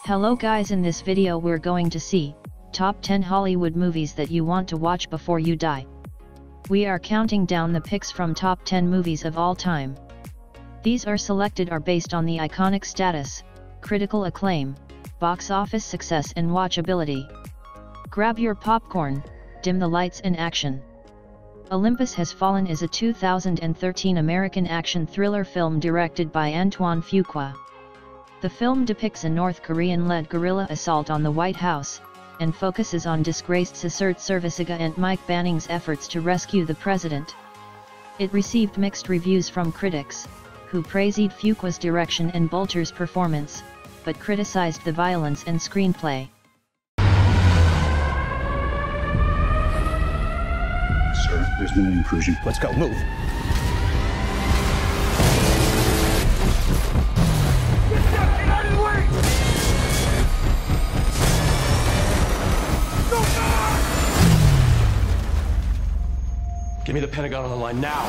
Hello guys, in this video we're going to see top 10 Hollywood movies that you want to watch before you die. We are counting down the picks from top 10 movies of all time. These are selected are based on the iconic status, critical acclaim, box office success and watchability. Grab your popcorn, dim the lights and action. Olympus Has Fallen is a 2013 American action thriller film directed by Antoine Fuqua. The film depicts a North Korean-led guerrilla assault on the White House, and focuses on disgraced Secret Service agent Mike Banning's efforts to rescue the president. It received mixed reviews from critics, who praised Fuqua's direction and Bolter's performance, but criticized the violence and screenplay. Sir, there's been an intrusion. Let's go, move! Give me the Pentagon on the line now!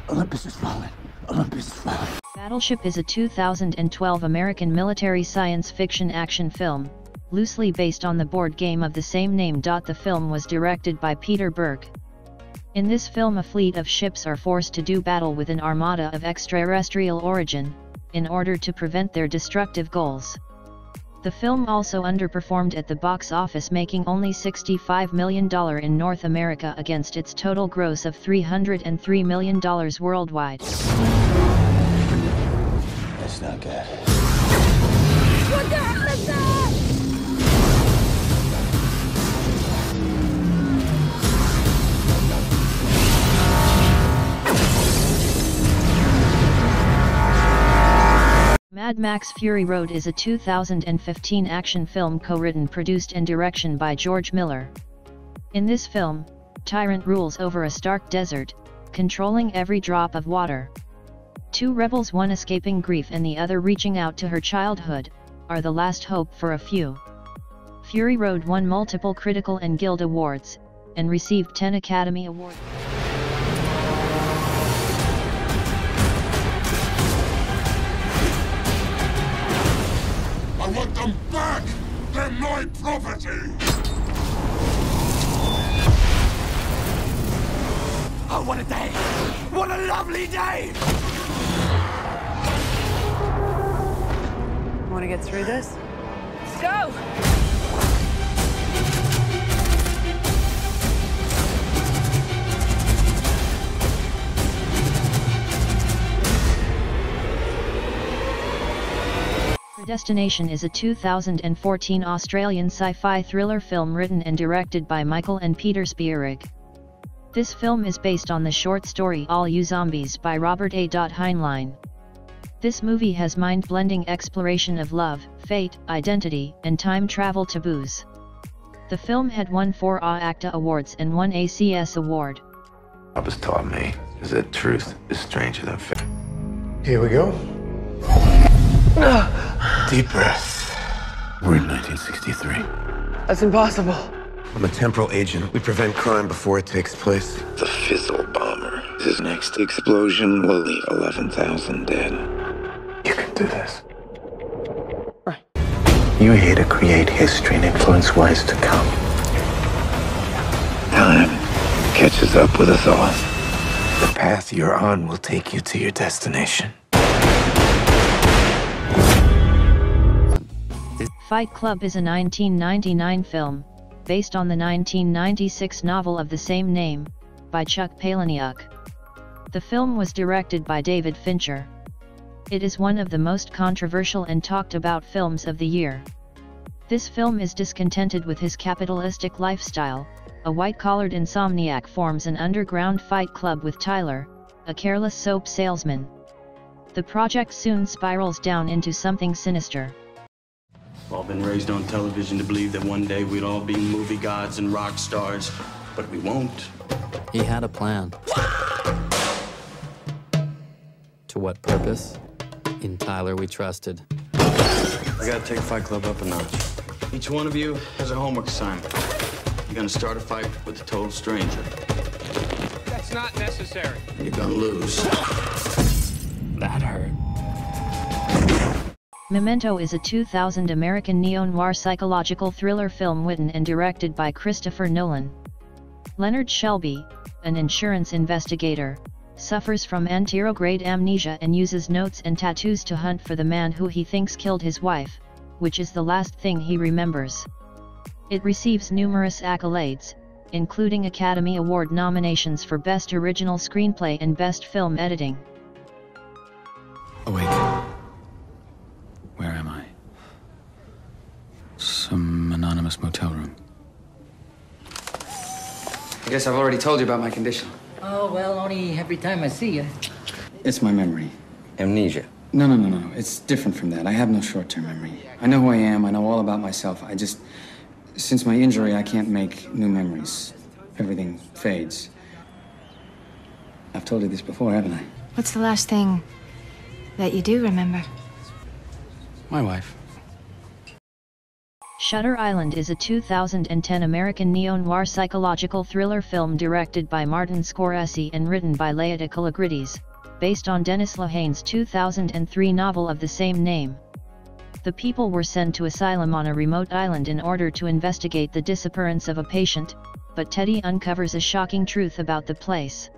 Olympus has fallen. Olympus has fallen. Battleship is a 2012 American military science fiction action film, loosely based on the board game of the same name. The film was directed by Peter Berg. In this film, a fleet of ships are forced to do battle with an armada of extraterrestrial origin, in order to prevent their destructive goals. The film also underperformed at the box office, making only $65 million in North America against its total gross of $303 million worldwide. That's not good. What the hell is that? Mad Max Fury Road is a 2015 action film co-written, produced and directed by George Miller. In this film, Tyrant rules over a stark desert, controlling every drop of water. Two rebels, one escaping grief and the other reaching out to her childhood, are the last hope for a few. Fury Road won multiple critical and guild awards, and received 10 Academy Awards. I want them back! They're my property! Oh, what a day! What a lovely day! Want to get through this? Let's go! Predestination is a 2014 Australian sci-fi thriller film written and directed by Michael and Peter Spierig. This film is based on the short story All You Zombies by Robert A. Heinlein. This movie has mind-blending exploration of love, fate, identity, and time travel taboos. The film had won 4 AACTA awards and 1 ACS award. Olympus taught me is that truth is stranger than fate. Here we go. Deep breath. We're in 1963. That's impossible. I'm a temporal agent. We prevent crime before it takes place. The Fizzle Bomber. His next explosion will leave 11,000 dead. You can do this. Right. You're here to create history and influence what is to come. Time catches up with us all. The path you're on will take you to your destination. Fight Club is a 1999 film, based on the 1996 novel of the same name, by Chuck Palahniuk. The film was directed by David Fincher. It is one of the most controversial and talked about films of the year. This film is discontented with his capitalistic lifestyle. A white-collared insomniac forms an underground fight club with Tyler, a careless soap salesman. The project soon spirals down into something sinister. We've all been raised on television to believe that one day we'd all be movie gods and rock stars, but we won't. He had a plan. To what purpose? In Tyler we trusted. We gotta take Fight Club up a notch. Each one of you has a homework assignment. You're gonna start a fight with a total stranger. That's not necessary. You're gonna lose. That hurt. Memento is a 2000 American neo-noir psychological thriller film written and directed by Christopher Nolan. Leonard Shelby, an insurance investigator, suffers from anterograde amnesia and uses notes and tattoos to hunt for the man who he thinks killed his wife, which is the last thing he remembers. It receives numerous accolades, including Academy Award nominations for Best Original Screenplay and Best Film Editing. Awake. Where am I? Some anonymous motel room. I guess I've already told you about my condition. Oh, well, only every time I see you. It's my memory. Amnesia. No. It's different from that. I have no short-term memory. I know who I am. I know all about myself. Since my injury, I can't make new memories. Everything fades. I've told you this before, haven't I? What's the last thing that you do remember? My wife. Shutter Island is a 2010 American neo-noir psychological thriller film directed by Martin Scorsese and written by Leota Kalogridis, based on Dennis Lehane's 2003 novel of the same name. The people were sent to asylum on a remote island in order to investigate the disappearance of a patient, but Teddy uncovers a shocking truth about the place.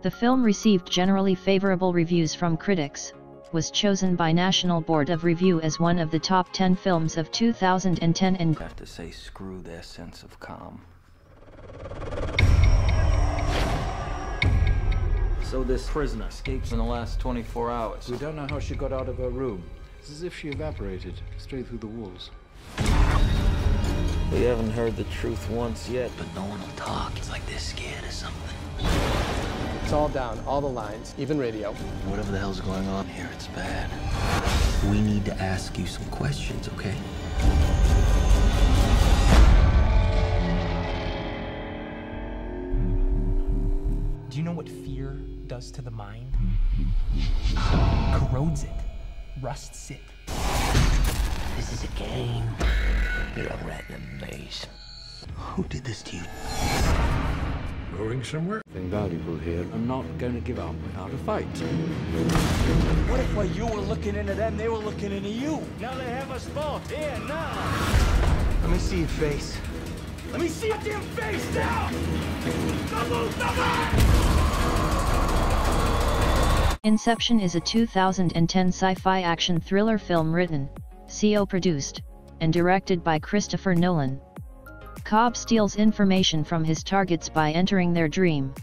The film received generally favorable reviews from critics, was chosen by National Board of Review as one of the top 10 films of 2010 and have to say screw their sense of calm. So this prisoner escapes in the last 24 hours. We don't know how she got out of her room. It's as if she evaporated straight through the walls. We haven't heard the truth once yet. But no one will talk. It's like they're scared of something. It's all down, all the lines, even radio. Whatever the hell's going on here, it's bad. We need to ask you some questions, okay? Do you know what fear does to the mind? Corrodes it, rusts it. This is a game. You're a rat in a maze. Who did this to you? Going somewhere? Nothing valuable here. I'm not going to give up without a fight. What if while you were looking into them, they were looking into you? Now they have us both here now. Let me see your face. Let me see your damn face now! Double! Inception is a 2010 sci-fi action thriller film written, co-produced, and directed by Christopher Nolan. Cobb steals information from his targets by entering their dream.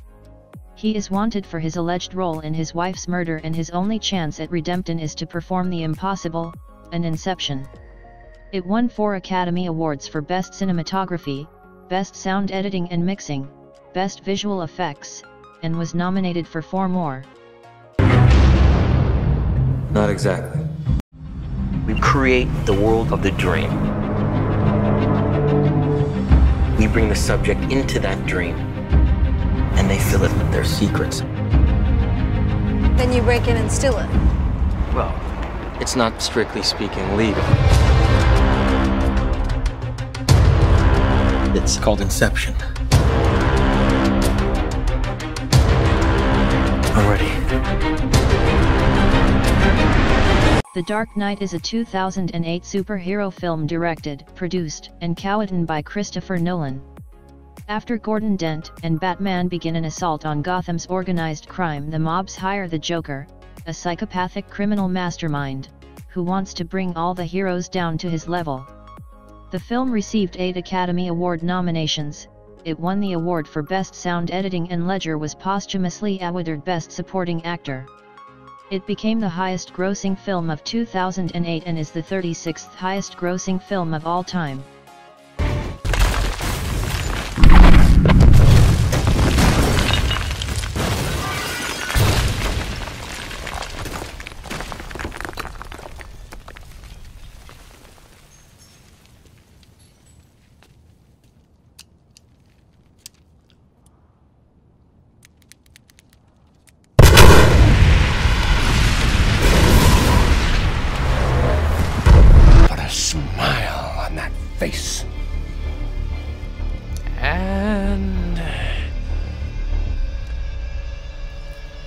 He is wanted for his alleged role in his wife's murder, and his only chance at redemption is to perform the impossible, an Inception. It won 4 Academy Awards for Best Cinematography, Best Sound Editing and Mixing, Best Visual Effects, and was nominated for 4 more. Not exactly. We create the world of the dream. We bring the subject into that dream, and they fill it with their secrets. Then you break in and steal it. Well, it's not strictly speaking legal. It's called Inception. I'm ready. The Dark Knight is a 2008 superhero film directed, produced, and co-written by Christopher Nolan. After Gordon Dent and Batman begin an assault on Gotham's organized crime, the mobs hire the Joker, a psychopathic criminal mastermind, who wants to bring all the heroes down to his level. The film received 8 Academy Award nominations. It won the award for Best Sound Editing, and Ledger was posthumously awarded Best Supporting Actor. It became the highest-grossing film of 2008 and is the 36th highest-grossing film of all time. Smile on that face. And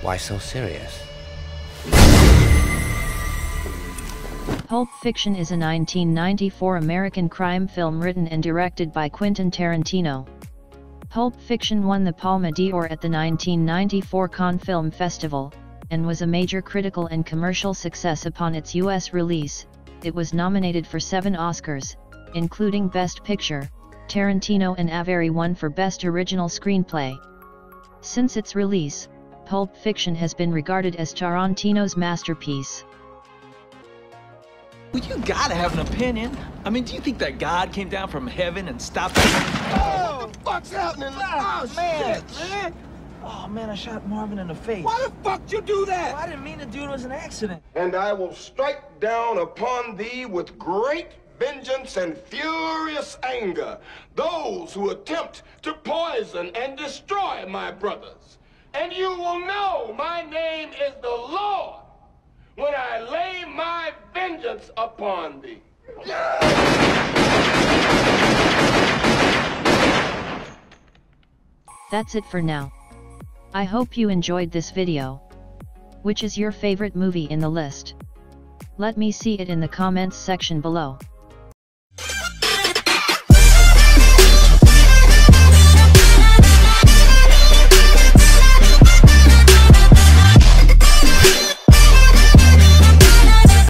Why so serious? Pulp Fiction is a 1994 American crime film written and directed by Quentin Tarantino. Pulp Fiction won the Palme d'Or at the 1994 Cannes Film Festival, and was a major critical and commercial success upon its U.S. release. It was nominated for 7 Oscars, including Best Picture. Tarantino and Avery won for Best Original Screenplay. Since its release, Pulp Fiction has been regarded as Tarantino's masterpiece. Well, you gotta have an opinion. I mean, do you think that God came down from heaven and stopped that? Oh, what the fuck's happening? Oh, man, shit, man. Oh, man, I shot Marvin in the face. Why the fuck you do that? Well, I didn't mean to do it. It was an accident. And I will strike down upon thee with great vengeance and furious anger those who attempt to poison and destroy my brothers. And you will know my name is the Lord when I lay my vengeance upon thee. That's it for now. I hope you enjoyed this video. Which is your favorite movie in the list? Let me see it in the comments section below.